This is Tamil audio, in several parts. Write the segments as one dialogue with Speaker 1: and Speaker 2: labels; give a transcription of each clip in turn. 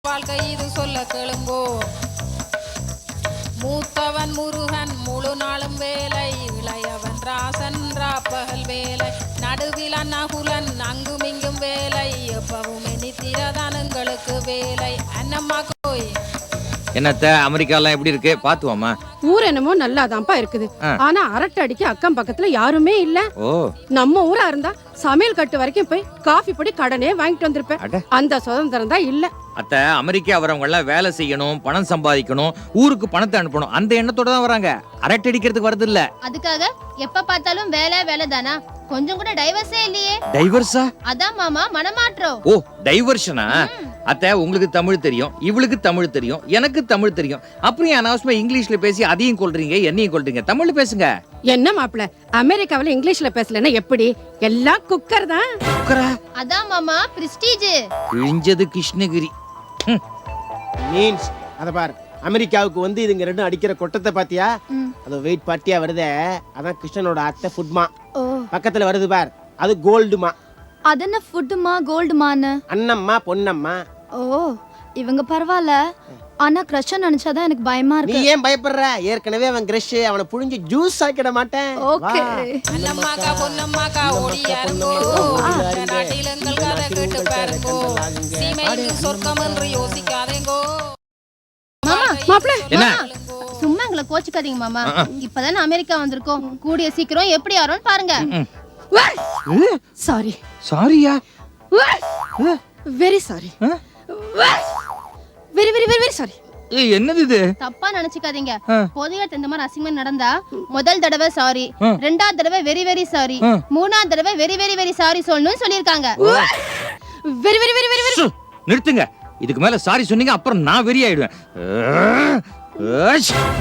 Speaker 1: வாழ்க்கை இது சொல்ல கேளுங்கோ. மூத்தவன் முருகன் முழு நாளும் வேலை, இளையவன் ராசன் ராப்பகல் வேலை, நடுவில் அன்னகுலன் அங்கும் இங்கும் வேலை, எப்பவுமே நித்திரதான் எங்களுக்கு வேலை. அண்ணம்மா கோய்
Speaker 2: என்னத்த அமெரிக்காலாம் எப்படி இருக்கு பாத்துவாமா?
Speaker 3: ஊர் என்னமோ நல்லாதான்ப்பா இருக்குது. ஆனா அரட்டை அடிக்க அக்கம் பக்கத்துல யாருமே இல்ல.
Speaker 2: ஓ,
Speaker 3: நம்ம ஊரா இருந்தா சமையல் கட்டு வரைக்கும் போய் காஃபி பொடி கடனே வாங்கிட்டு வந்திருப்பேன். அந்த சுதந்திரம் தான் இல்ல.
Speaker 2: அத்த அமெரிக்கா வரவங்க எல்லாம் வேலை செய்யணும், பணம் சம்பாதிக்கணும், ஊருக்கு பணத்தை அனுப்பணும், அந்த எண்ணத்தோட தான் வராங்க. அரட்டை அடிக்கிறதுக்கு வரது இல்ல.
Speaker 4: அதுக்காக எப்ப பார்த்தாலும் வேலை தானா? கொஞ்சம் கூட டைவர்ஸே இல்லையே.
Speaker 2: டைவர்ஸா?
Speaker 4: அதான் மாமா மனமாற்றம்.
Speaker 2: ஓ, டைவர்ஷனா? அத்த உங்களுக்கு தமிழ் தெரியும், இவளுக்கு தமிழ் தெரியும், எனக்கு தமிழ் தெரியும், அப்புறம் அனாவசியமா இங்கிலீஷ்ல பேசி அதையும் கொல்றீங்க என்னையும் கொல்றீங்க. தமிழ்ல பேசுங்க.
Speaker 3: என்ன மாப்பிள, அமெரிக்காவில இங்கிலீஷ்ல பேசலன்னா எப்படி? எல்லாம் குக்கர் தான்.
Speaker 2: குக்கரா?
Speaker 4: அதான் மாமா பிரஸ்டீஜ்.
Speaker 2: கிழிஞ்சது கிருஷ்ணகிரி.
Speaker 5: மீன்ஸ் அத பாரு, அமெரிக்காவுக்கு வந்து இதுங்க ரெண்டும் அடிக்கிற கொட்டத்தை பாத்தியா? அது வெயிட் பார்ட்டியா வருதே, அதான் கிருஷ்ணனோட அத்தை ஃபுட்மா. பக்கத்துல வருது பார், அது கோல்டுமா.
Speaker 6: அது என்ன ஃபுட்டுமா கோல்டுமான்னு?
Speaker 5: அண்ணம்மா பொன்னம்மா.
Speaker 6: ஓ, இவங்க பரவாயில்ல. ஆனா கிரஷ் நினைச்சாதான் எனக்கு பயமா
Speaker 5: நீ
Speaker 6: இருக்கு.
Speaker 5: ஏன் பயப்படுற? ஏற்கனவே அவன் கிரஷ், அவனை புழிஞ்சு ஜூஸ் ஆக்கிட மாட்டேன்.
Speaker 6: ஓகே.
Speaker 1: அண்ணம்மாக்கா பொன்னம்மாக்கா ஓடியாருங்கோ, நாட்டில் எங்கள் கதை கேட்டு பாருங்கோ, சீமைக்கு சொர்க்கம் என்று யோசிக்காதேங்கோ.
Speaker 3: மாப்பிள
Speaker 2: என்ன?
Speaker 4: சும்மா எங்களை கோச்சுக்காதீங்க மாமா. இப்பதானே அமெரிக்கா வந்திருக்கோம், கூடிய சீக்கிரம் எப்படி ஆறோம்னு பாருங்க.
Speaker 3: சாரி.
Speaker 2: சாரியா?
Speaker 3: Very sorry. Very very very very sorry.
Speaker 2: ஏய், என்னது இது?
Speaker 4: தப்பா நினைச்சுக்காதீங்க. பொதுவா இந்த மாதிரி அசிங்கம் நடந்தா முதல் தடவை சாரி, ரெண்டாவது தடவை வெரி வெரி சாரி, மூணாவது தடவை வெரி வெரி வெரி சாரி சொல்லணும்னு சொல்லிருக்காங்க.
Speaker 3: Very very very very very.
Speaker 2: நிறுத்துங்க. இதுக்கு மேல சாரி சொன்னீங்க அப்புறம் நான் வெறி ஆயிடுவேன்.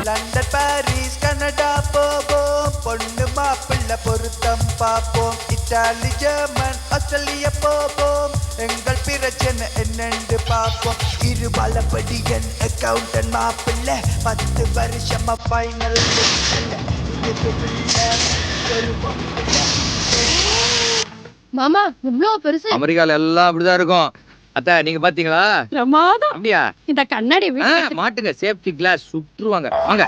Speaker 7: லண்டன் பாரிஸ் கனடா போவோம், பொண்ணு மாப்பிள்ள பொருத்தம் பார்ப்போம், இத்தாலி ஜெர்மன் ஆஸ்திரேலியா போவோம், எங்கள் பிரச்சனை என்னென்று பார்ப்போம். இருபாலப்படியன் அக்கவுண்டன் மாப்பிள்ள 10 வருஷமா ஃபைனல்.
Speaker 4: மாமா இவ்வளவு பெருசு.
Speaker 2: அமெரிக்கால எல்லாம் அப்படிதான் இருக்கும். அத்த நீங்க பாத்தீங்களா?
Speaker 3: பிரமாதம்.
Speaker 2: அப்படியா?
Speaker 3: இந்த கண்ணாடி
Speaker 2: மாட்டுங்க, சேஃப்டி கிளாஸ் சுற்றுவாங்க. வாங்க.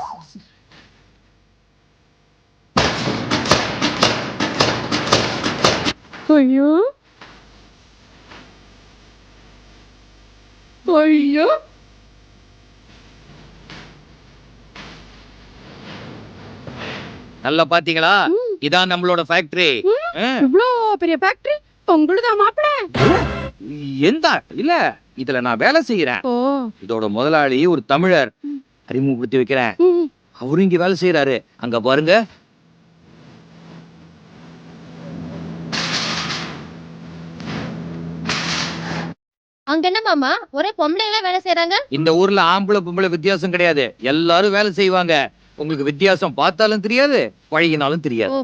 Speaker 3: ஐயோ ஐயோ.
Speaker 2: நல்லா பாத்தீங்களா? இதான் நம்மளோட ஃபேக்டரி.
Speaker 3: இவ்ளோ பெரிய ஃபேக்டரி உங்களுதா மாப்பிள?
Speaker 2: எந்த இல்ல, இதுல நான் வேலை செய்யறேன்.
Speaker 3: ஓ,
Speaker 2: இதோட முதலாளி ஒரு தமிழர். அறிமுகப்படுத்தி வைக்கிறேன். அவரும் இங்க வேலை செய்யறாரு. அங்க பாருங்க.
Speaker 4: அங்க என்ன மாமா ஒரே பொம்பளைங்க வேலை செய்யறாங்க?
Speaker 2: இந்த ஊர்ல ஆம்பளை பொம்பளை வித்தியாசம் கிடையாது, எல்லாரும் வேலை செய்வாங்க. உங்களுக்கு வித்தியாசம் பார்த்தாலும் தெரியாது, பழகினாலும் தெரியாது.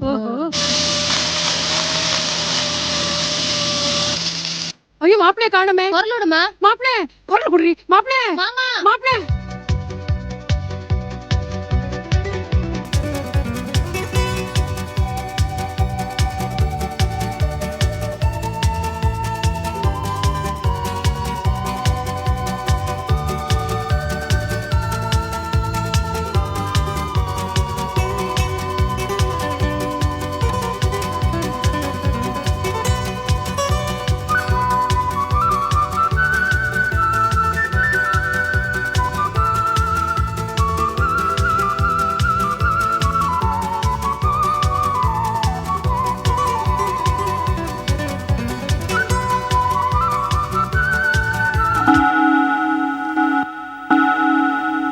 Speaker 3: ஐயோ மாப்பிளைய காணுமே.
Speaker 4: குரலோடுமா
Speaker 3: மாப்பிள குரல் குடுறி. மாப்பிள
Speaker 4: மாமா.
Speaker 3: மாப்பிள